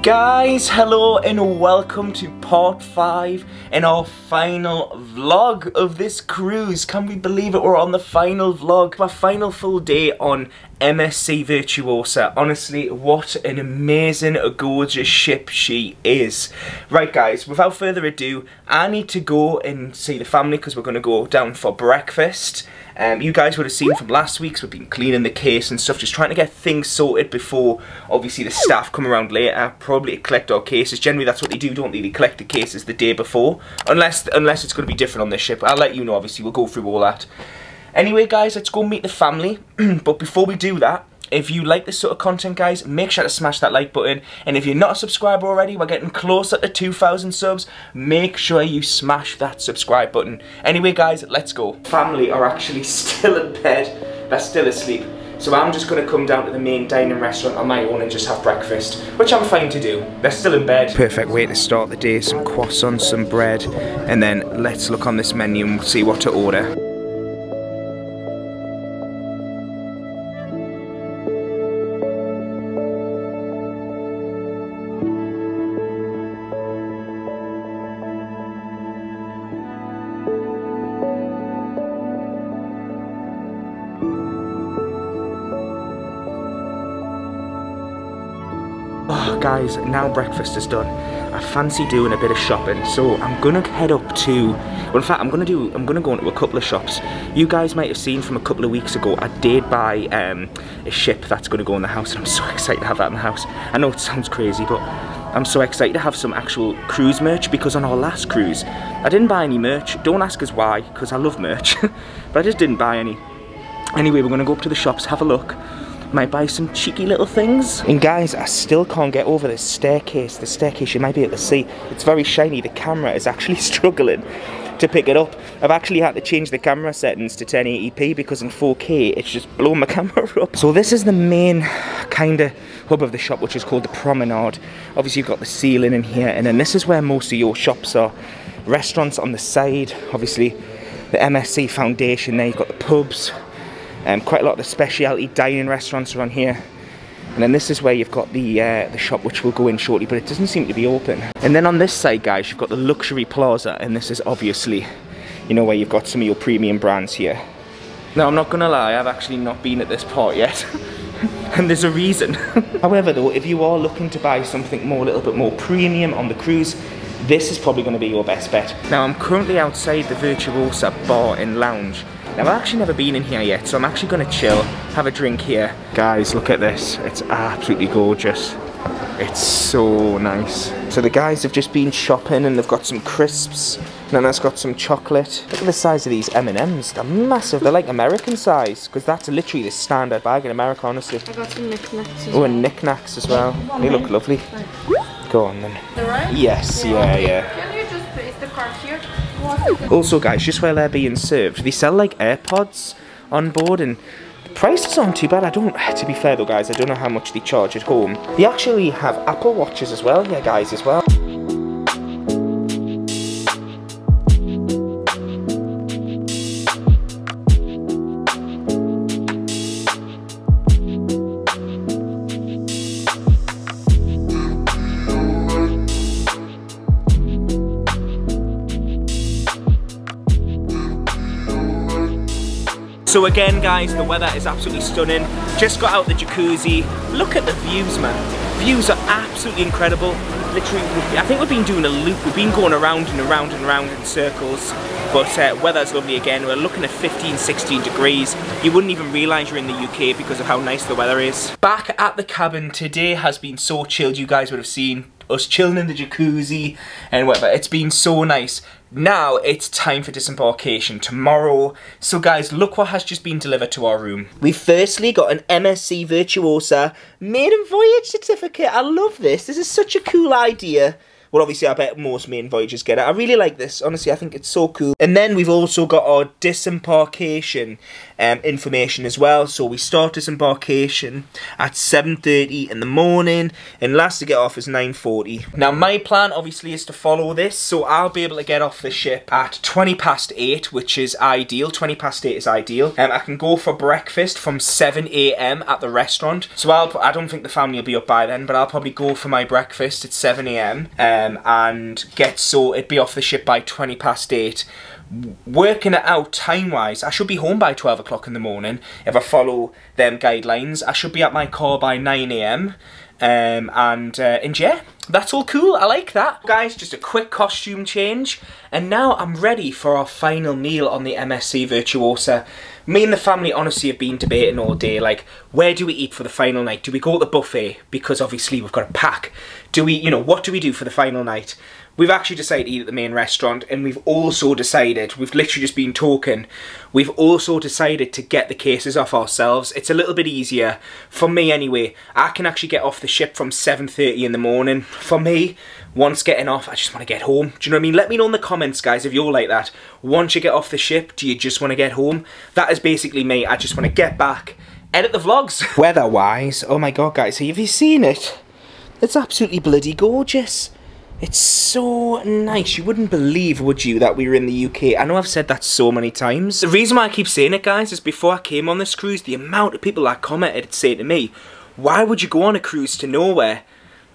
Guys, hello and welcome to part 5 in our final vlog of this cruise. Can we believe it? We're on the final vlog, our final full day on MSC Virtuosa. Honestly, what an amazing, gorgeous ship she is. Right guys, without further ado, I need to go and see the family because we're going to go down for breakfast. You guys would have seen from last week's, we've been cleaning the case and stuff, just trying to get things sorted before obviously the staff come around later, probably to collect our cases. Generally that's what they do, don't they? They collect the cases the day before, unless it's going to be different on this ship. I'll let you know, obviously, we'll go through all that. Anyway guys, let's go meet the family. But before we do that, if you like this sort of content guys, make sure to smash that like button, and if you're not a subscriber already, we're getting closer to 2,000 subs, make sure you smash that subscribe button. Anyway guys, let's go. Family are actually still in bed, they're still asleep, so I'm just going to come down to the main dining restaurant on my own and just have breakfast, which I'm fine to do. They're still in bed. Perfect way to start the day, some croissants, some bread, and then let's look on this menu and see what to order. Oh, guys, now breakfast is done. I fancy doing a bit of shopping, so I'm gonna head up to. Well, in fact, I'm gonna go into a couple of shops. You guys might have seen from a couple of weeks ago, I did buy a ship that's gonna go in the house, and I'm so excited to have that in the house. I know it sounds crazy, but I'm so excited to have some actual cruise merch, because on our last cruise, I didn't buy any merch. Don't ask us why, because I love merch, but I just didn't buy any. Anyway, we're gonna go up to the shops, have a look. Might buy some cheeky little things. And guys, I still can't get over this staircase. The staircase, you might be able to see, it's very shiny. The camera is actually struggling to pick it up. I've actually had to change the camera settings to 1080p because in 4K it's just blown my camera up. So this is the main kind of hub of the shop, which is called the Promenade. Obviously you've got the ceiling in here, and then this is where most of your shops are. Restaurants on the side, obviously the MSC Foundation there, you've got the pubs. Quite a lot of the specialty dining restaurants are on here, and then this is where you've got the shop, which we'll go in shortly, but it doesn't seem to be open. And then on this side guys, you've got the luxury plaza, and this is obviously, you know, where you've got some of your premium brands here. Now I'm not gonna lie, I've actually not been at this part yet and there's a reason. However though, if you are looking to buy something more, a little bit more premium on the cruise, this is probably going to be your best bet. Now I'm currently outside the Virtuosa bar and lounge. Now I've actually never been in here yet, so I'm actually going to chill, have a drink here. Guys, look at this. It's absolutely gorgeous. It's so nice. So the guys have just been shopping and they've got some crisps. Nana's got some chocolate. Look at the size of these M&Ms. They're massive. They're like American size, because that's literally the standard bag in America, honestly. I got some knickknacks as well. Oh, and knickknacks as well. They look lovely. Go on then. Right? Yes, yeah. Can you just place the card here? Also guys, just while they're being served, they sell like AirPods on board, and the prices aren't too bad. To be fair though guys, I don't know how much they charge at home. They actually have Apple Watches as well here guys as well. So again guys, the weather is absolutely stunning. Just got out the jacuzzi. Look at the views, man. Views are absolutely incredible. Literally, I think we've been doing a loop. We've been going around and around and around in circles. But weather's lovely again. We're looking at 15, 16 degrees. You wouldn't even realise you're in the UK because of how nice the weather is. Back at the cabin, today has been so chilled. You guys would have seen us chilling in the jacuzzi and whatever. It's been so nice. Now it's time for disembarkation tomorrow. So guys, look what has just been delivered to our room. We firstly got an MSC Virtuosa maiden voyage certificate. I love this. This is such a cool idea. Well, obviously, I bet most main voyages get it. I really like this. Honestly, I think it's so cool. And then we've also got our disembarkation information as well. So we start disembarkation at 7:30 in the morning, and last to get off is 9:40. Now, my plan, obviously, is to follow this. So I'll be able to get off the ship at 8:20, which is ideal. 8:20 is ideal. I can go for breakfast from 7 AM at the restaurant. So I don't think the family will be up by then, but I'll probably go for my breakfast at 7 AM and get sorted, be off the ship by 8:20. Working it out time-wise, I should be home by 12 o'clock in the morning if I follow them guidelines. I should be at my car by 9 AM. And yeah, that's all cool. I like that. Guys, just a quick costume change. And now I'm ready for our final meal on the MSC Virtuosa. Me and the family honestly have been debating all day, like, where do we eat for the final night? Do we go to the buffet? Because obviously we've got to pack. Do we, what do we do for the final night? We've actually decided to eat at the main restaurant, and we've also decided, we've literally just been talking, we've also decided to get the cases off ourselves. It's a little bit easier, for me anyway. I can actually get off the ship from 7:30 in the morning. For me, once getting off, I just want to get home. Do you know what I mean? Let me know in the comments, guys, if you're like that. Once you get off the ship, do you just want to get home? That is basically me. I just want to get back, edit the vlogs. Weather-wise, oh my god, guys, have you seen it? It's absolutely bloody gorgeous. It's so nice. You wouldn't believe, would you, that we were in the UK? I know I've said that so many times. The reason why I keep saying it, guys, is before I came on this cruise, the amount of people that commented saying to me, why would you go on a cruise to nowhere?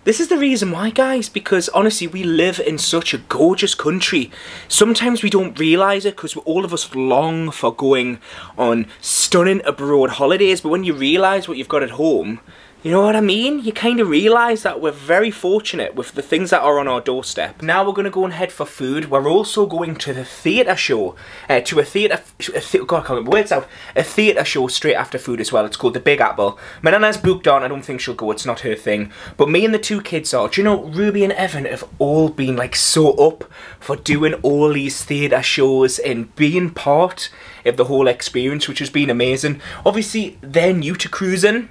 This is the reason why, guys, because honestly, we live in such a gorgeous country. Sometimes we don't realise it because all of us long for going on stunning abroad holidays, but when you realise what you've got at home, you know what I mean? You kind of realise that we're very fortunate with the things that are on our doorstep. Now we're going to go and head for food. We're also going to the theatre show. God, I can't get my words out. A theatre show straight after food as well. It's called the Big Apple. My nana's booked on. I don't think she'll go. It's not her thing. But me and the two kids are. Do you know, Ruby and Evan have all been like so up for doing all these theatre shows and being part of the whole experience, which has been amazing. Obviously, they're new to cruising,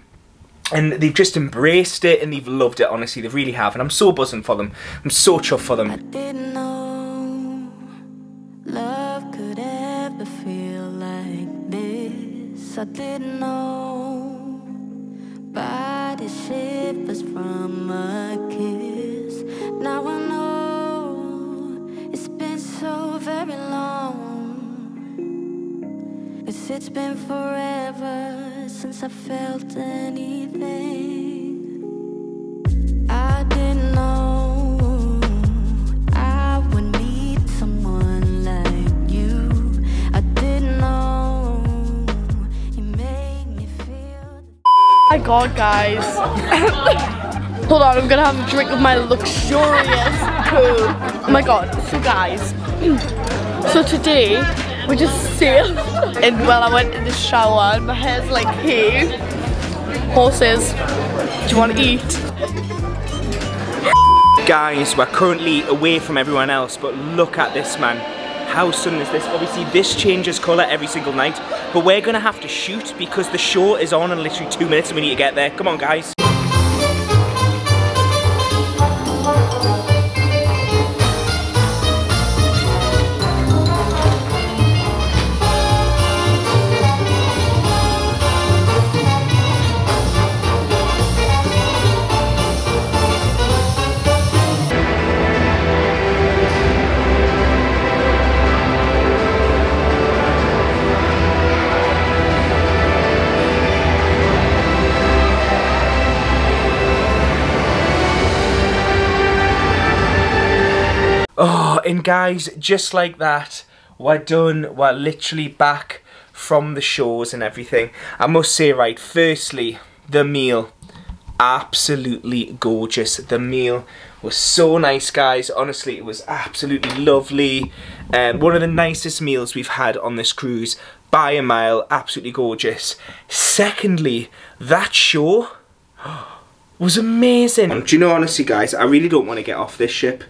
and they've just embraced it and they've loved it, honestly, they really have. And I'm so buzzing for them. I'm so chuffed for them. I didn't know love could ever feel like this. I didn't know body shivers from a kiss. Now I know it's been so very long. It's been forever since I felt anything. I didn't know I would meet someone like you. I didn't know you made me feel. Oh my god, guys. Hold on, I'm gonna have a drink of my luxurious poo. Oh my god, so guys. So today, we just sailed, and well, I went in the shower and my hair's like, hey, horses, do you want to eat? Guys, we're currently away from everyone else, but look at this, man. How sudden is this? Obviously, this changes colour every single night, but we're going to have to shoot because the show is on in literally 2 minutes and we need to get there. Come on, guys. Oh, and guys, just like that, we're done. We're literally back from the shows and everything. I must say, right, firstly, the meal, absolutely gorgeous. The meal was so nice, guys. Honestly, it was absolutely lovely. One of the nicest meals we've had on this cruise by a mile. Absolutely gorgeous. Secondly, that show was amazing. Do you know, honestly, guys, I really don't want to get off this ship.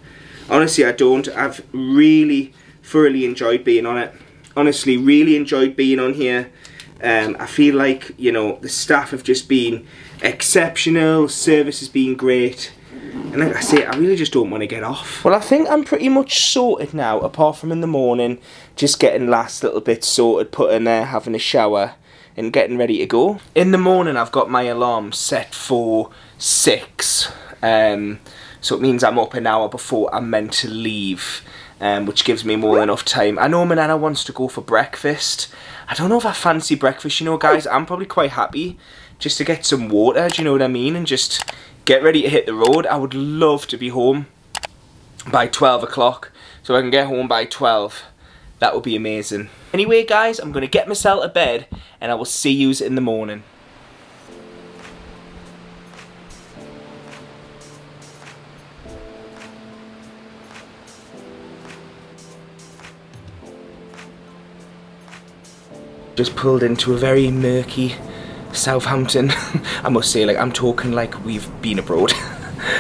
Honestly, I don't. I've really thoroughly enjoyed being on it. Honestly, really enjoyed being on here. I feel like, you know, the staff have just been exceptional. Service has been great. And like I say, I really just don't want to get off. Well, I think I'm pretty much sorted now, apart from in the morning, just getting last little bits sorted, putting there, having a shower, and getting ready to go. In the morning, I've got my alarm set for 6. So it means I'm up an hour before I'm meant to leave, which gives me more than enough time. I know my nana wants to go for breakfast. I don't know if I fancy breakfast, you know, guys. I'm probably quite happy just to get some water, do you know what I mean? And just get ready to hit the road. I would love to be home by 12 o'clock. So if I can get home by 12, that would be amazing. Anyway, guys, I'm going to get myself to bed, and I will see yous in the morning. Just pulled into a very murky Southampton. I must say, like, I'm talking like we've been abroad.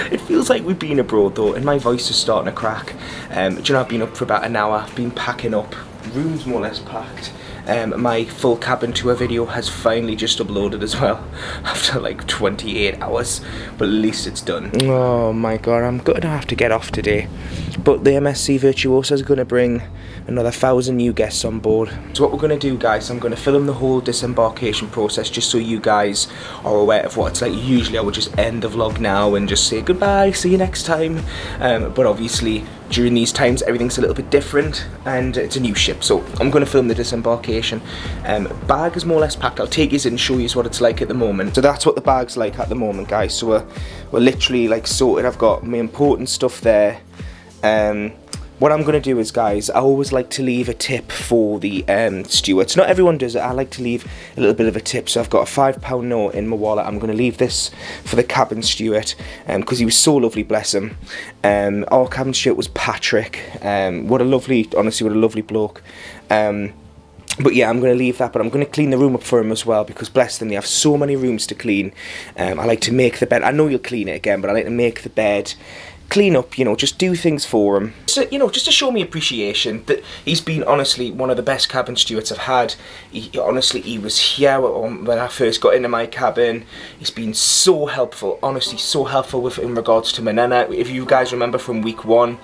It feels like we've been abroad though, and my voice is starting to crack. Do you know, I've been up for about an hour, been packing up, room's more or less packed. My full cabin tour video has finally just uploaded as well, after like 28 hours, but at least it's done. Oh my god, I'm gonna have to get off today. But the MSC Virtuosa is gonna bring another 1,000 new guests on board. So what we're gonna do, guys, I'm gonna film the whole disembarkation process just so you guys are aware of what it's like. Usually I would just end the vlog now and just say goodbye, see you next time. But obviously during these times everything's a little bit different, and it's a new ship, so I'm gonna film the disembarkation. Bag is more or less packed. I'll take you in and show you what it's like at the moment. So that's what the bag's like at the moment, guys. So we're literally like sorted. I've got my important stuff there. What I'm going to do is, guys, I always like to leave a tip for the stewards. Not everyone does it. I like to leave a little bit of a tip. So I've got a £5 note in my wallet. I'm going to leave this for the cabin steward because he was so lovely, bless him. Our cabin steward was Patrick. What a lovely, honestly, what a lovely bloke. But yeah, I'm going to leave that, but I'm going to clean the room up for him as well, because bless them, they have so many rooms to clean. I like to make the bed. I know you'll clean it again, but I like to make the bed, clean up, you know, just do things for him. So, you know, just to show me appreciation that he's been, honestly, one of the best cabin stewards I've had. Honestly, he was here when I first got into my cabin. He's been so helpful, honestly, so helpful in regards to my nana. If you guys remember from week 1,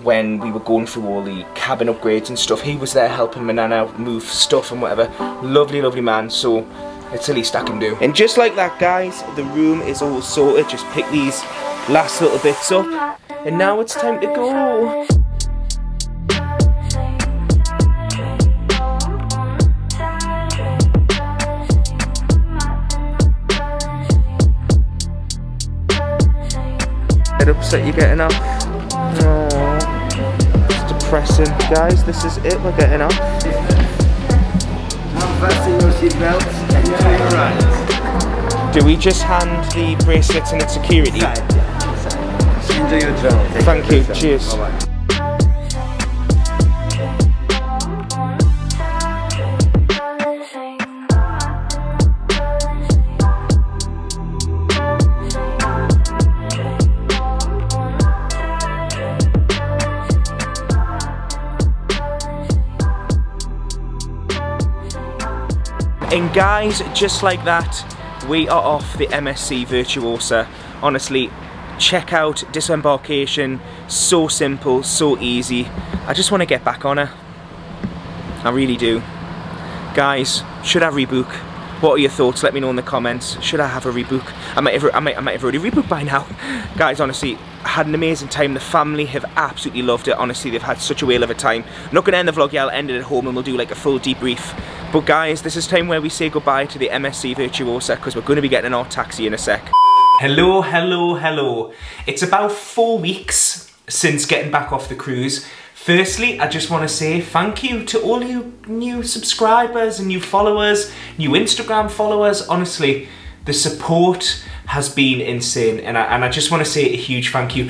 when we were going through all the cabin upgrades and stuff, he was there helping my nana move stuff and whatever. Lovely, lovely man, so it's the least I can do. And just like that, guys, the room is all sorted. Just pick these last little bits up, and now it's time to go. Head upset you're getting off. It's depressing. Guys, this is it, we're getting off. Fasten your seatbelts and turn right. Do we just hand the bracelets and its security? Enjoy your travel. Thank you, cheers. Bye-bye. And guys, just like that, we are off the MSC Virtuosa. Honestly, check out disembarkation. So simple, so easy. I just want to get back on her. I really do. Guys, should I rebook? What are your thoughts? Let me know in the comments. Should I have a rebook? I might have already rebooked by now. Guys, honestly, I had an amazing time. The family have absolutely loved it. Honestly, they've had such a whale of a time. I'm not going to end the vlog yet. I'll end it at home and we'll do like a full debrief. But guys, this is time where we say goodbye to the MSC Virtuosa, because we're going to be getting in our taxi in a sec. Hello, hello, hello. It's about 4 weeks since getting back off the cruise. Firstly, I just want to say thank you to all you new subscribers and new followers, new Instagram followers. Honestly, the support has been insane, and I just want to say a huge thank you.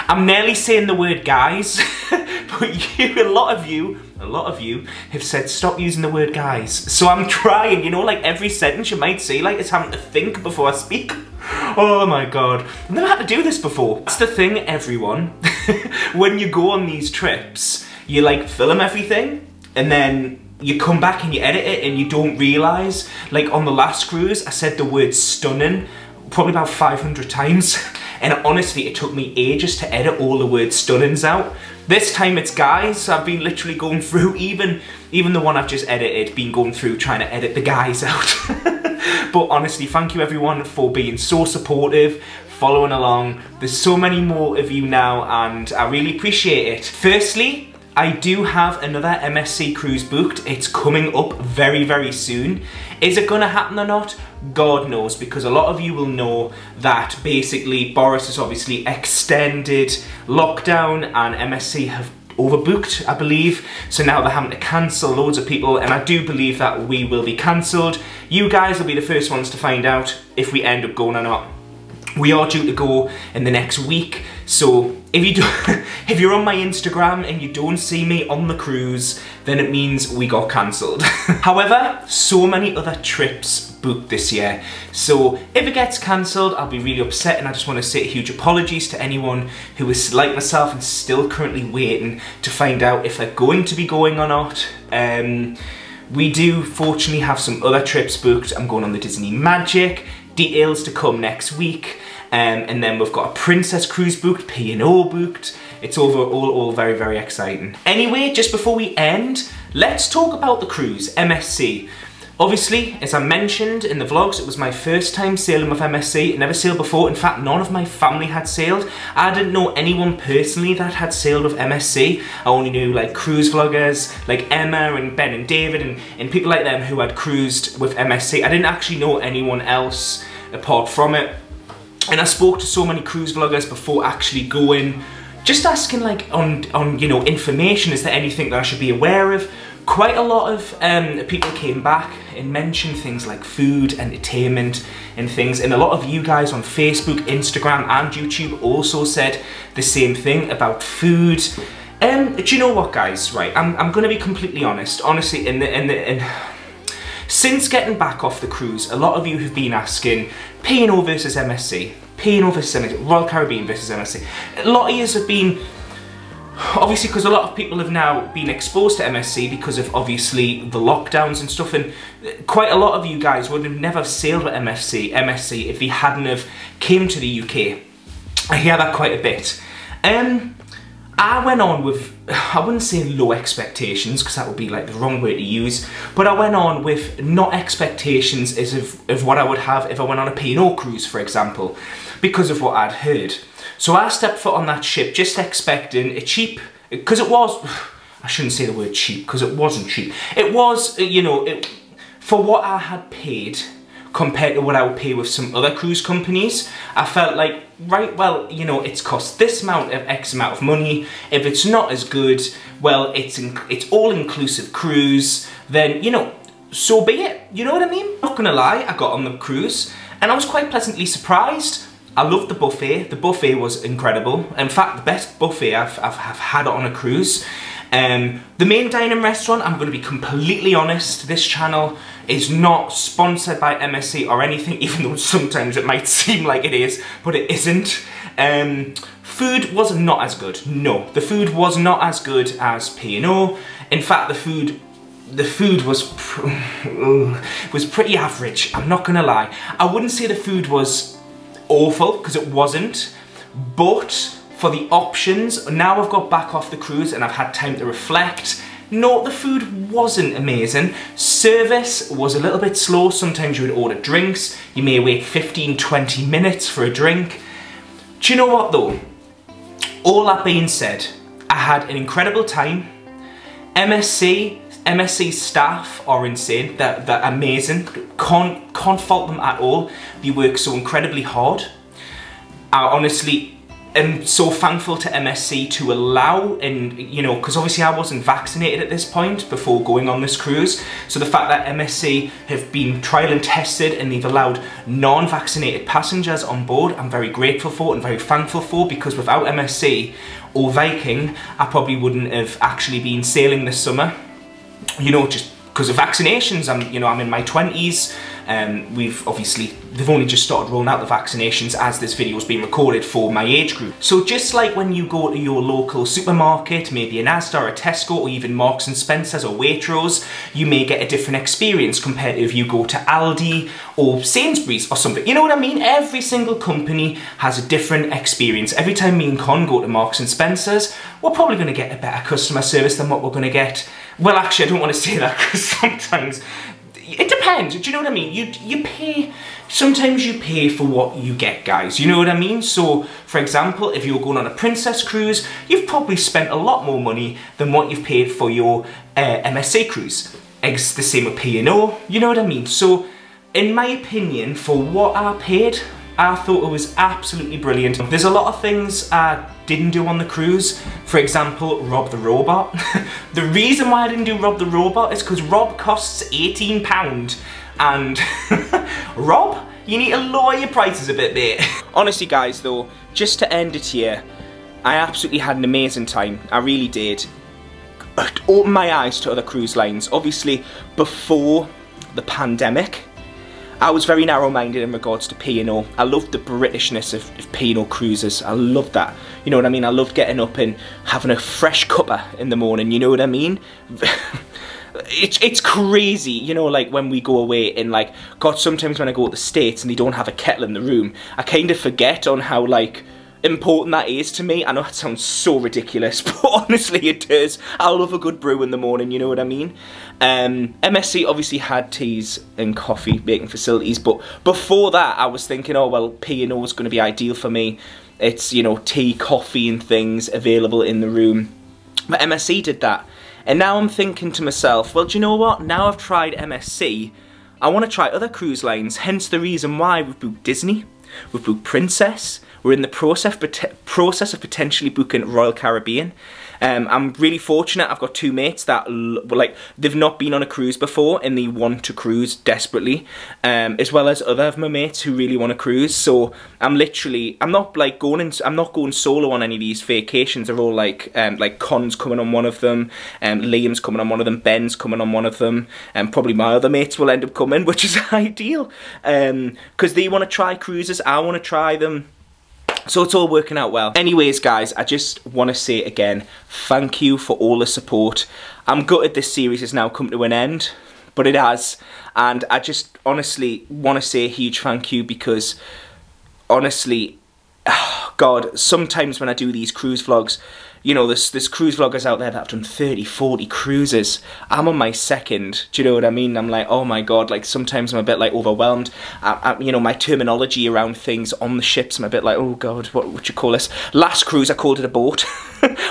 I'm nearly saying the word guys, but a lot of you have said stop using the word guys. So I'm trying, you know, like every sentence you might say, like it's having to think before I speak. Oh my god, I've never had to do this before. That's the thing, everyone. When you go on these trips, you like film everything, and then you come back and you edit it and you don't realise, like on the last cruise, I said the word stunning probably about 500 times. And honestly, it took me ages to edit all the word stunnings out. This time it's guys. I've been literally going through, even the one I've just edited, been going through trying to edit the guys out. But honestly, thank you everyone for being so supportive, following along. There's so many more of you now and I really appreciate it. Firstly, I do have another MSC cruise booked. It's coming up very, very soon. Is it gonna happen or not? God knows, because a lot of you will know that basically Boris has obviously extended lockdown and MSC have overbooked, I believe. So now they're having to cancel loads of people, and I do believe that we will be cancelled. You guys will be the first ones to find out if we end up going or not. We are due to go in the next week, so if you're on my Instagram and you don't see me on the cruise, then it means we got cancelled. However, so many other trips booked this year, so if it gets cancelled, I'll be really upset, and I just want to say huge apologies to anyone who is like myself and still currently waiting to find out if they're going to be going or not. We do fortunately have some other trips booked. I'm going on the Disney Magic. Details to come next week, and then we've got a Princess Cruise booked, P&O booked. It's all very, very exciting. Anyway, just before we end, let's talk about the cruise, MSC. Obviously, as I mentioned in the vlogs, it was my first time sailing with MSC. I never sailed before. In fact, none of my family had sailed. I didn't know anyone personally that had sailed with MSC. I only knew like cruise vloggers like Emma and Ben and David and people like them who had cruised with MSC. I didn't actually know anyone else apart from it. And I spoke to so many cruise vloggers before actually going, just asking like on you know, information. Is there anything that I should be aware of? Quite a lot of people came back and mentioned things like food, entertainment and things, and a lot of you guys on Facebook, Instagram and YouTube also said the same thing about food. Do you know what, guys, right, I'm gonna be completely honest. Honestly, since getting back off the cruise, a lot of you have been asking P&O versus MSC, P&O versus MSC, Royal Caribbean versus MSC. A lot of you have been, obviously because a lot of people have now been exposed to MSC because of obviously the lockdowns and stuff, and quite a lot of you guys would have never sailed with MSC if he hadn't have came to the UK. I hear that quite a bit. I went on with, I wouldn't say low expectations because that would be like the wrong word to use, but I went on with not expectations as of what I would have if I went on a P&O cruise, for example, because of what I'd heard. So I stepped foot on that ship just expecting a cheap, because it was, I shouldn't say the word cheap because it wasn't cheap. It was, you know, for what I had paid compared to what I would pay with some other cruise companies, I felt like, right, well, you know, it's cost this amount of X amount of money. If it's not as good, well, it's all-inclusive cruise, then, you know, so be it. You know what I mean? Not gonna lie, I got on the cruise and I was quite pleasantly surprised. I loved the buffet. The buffet was incredible. In fact, the best buffet I've had on a cruise. The main dining restaurant, I'm going to be completely honest, this channel is not sponsored by MSC or anything, even though sometimes it might seem like it is, but it isn't. Food was not as good. No, the food was not as good as P&O. In fact, the food was pretty average, I'm not going to lie. I wouldn't say the food was awful, because it wasn't, but for the options, now I've got back off the cruise and I've had time to reflect. No, the food wasn't amazing. Service was a little bit slow. Sometimes you would order drinks, you may wait 15-20 minutes for a drink. Do you know what though? All that being said, I had an incredible time. MSC staff are insane, they're amazing, can't fault them at all. They work so incredibly hard. I honestly am so thankful to MSC to allow, and you know, because obviously I wasn't vaccinated at this point before going on this cruise, so the fact that MSC have been trial and tested and they've allowed non-vaccinated passengers on board, I'm very grateful for and very thankful for, because without MSC or Viking, I probably wouldn't have actually been sailing this summer. You know, just because of vaccinations. I'm in my 20s, We've obviously, they've only just started rolling out the vaccinations as this video has been recorded for my age group. So just like when you go to your local supermarket, maybe an Asda or a Tesco or even Marks and Spencer's or Waitrose, you may get a different experience compared to if you go to Aldi or Sainsbury's or something. You know what I mean? Every single company has a different experience. Every time me and Con go to Marks and Spencer's, we're probably going to get a better customer service than what we're going to get. Well, actually, I don't want to say that because sometimes it depends. Do you know what I mean? You pay, sometimes you pay for what you get, guys. You know what I mean? So, for example, if you're going on a princess cruise, you've probably spent a lot more money than what you've paid for your MSC cruise. It's the same with P&O, you know what I mean? So, in my opinion, for what I paid, I thought it was absolutely brilliant. There's a lot of things I didn't do on the cruise. For example, Rob the Robot. The reason why I didn't do Rob the Robot is because Rob costs £18 and Rob, you need to lower your prices a bit, mate. Honestly, guys, though, just to end it here, I absolutely had an amazing time. I really did. It opened my eyes to other cruise lines. Obviously, before the pandemic, I was very narrow-minded in regards to P&O. I loved the Britishness of P&O cruises. I loved that. You know what I mean? I loved getting up and having a fresh cuppa in the morning. You know what I mean? It's crazy, you know, like when we go away and like, God, sometimes when I go to the States and they don't have a kettle in the room, I kind of forget on how like important that is to me. I know that sounds so ridiculous, but honestly it does. I love a good brew in the morning, you know what I mean? MSC obviously had teas and coffee making facilities, but before that I was thinking, oh well, P&O is going to be ideal for me. It's, you know, tea, coffee and things available in the room. But MSC did that. And now I'm thinking to myself, well, do you know what? Now I've tried MSC, I want to try other cruise lines, hence the reason why we've booked Disney, we've booked Princess, we're in the process of potentially booking Royal Caribbean. I'm really fortunate, I've got two mates that, like, they've not been on a cruise before and they want to cruise desperately, as well as other of my mates who really want to cruise. So I'm not going solo on any of these vacations. They're all like Con's coming on one of them, Liam's coming on one of them, Ben's coming on one of them, and probably my other mates will end up coming, which is ideal, because they want to try cruises, I want to try them. So it's all working out well. Anyways, guys, I just want to say again, thank you for all the support. I'm gutted this series has now come to an end, but it has. And I just honestly want to say a huge thank you because, honestly, oh God, sometimes when I do these cruise vlogs, you know, there's cruise vloggers out there that have done 30, 40 cruises. I'm on my second, do you know what I mean? I'm like, oh my God, like sometimes I'm a bit like overwhelmed. You know, my terminology around things on the ships, I'm a bit like, oh God, what you call this? Last cruise, I called it a boat.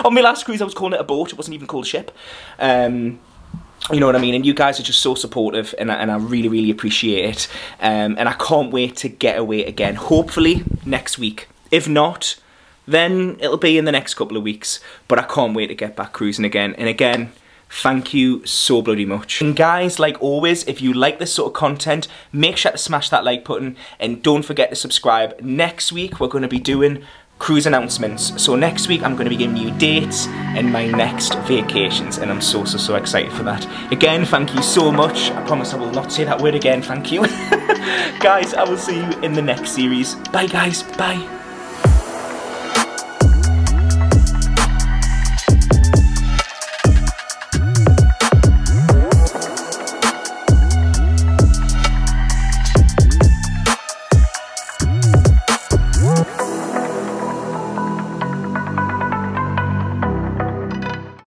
On my last cruise, I was calling it a boat. It wasn't even called a ship. You know what I mean? And you guys are just so supportive and I really, really appreciate it. And I can't wait to get away again. Hopefully next week. If not, then it'll be in the next couple of weeks. But I can't wait to get back cruising again. And again, thank you so bloody much. And guys, like always, if you like this sort of content, make sure to smash that like button. And don't forget to subscribe. Next week, we're going to be doing cruise announcements. So next week, I'm going to be giving you dates and my next vacations. And I'm so excited for that. Again, thank you so much. I promise I will not say that word again. Thank you. Guys, I will see you in the next series. Bye, guys. Bye.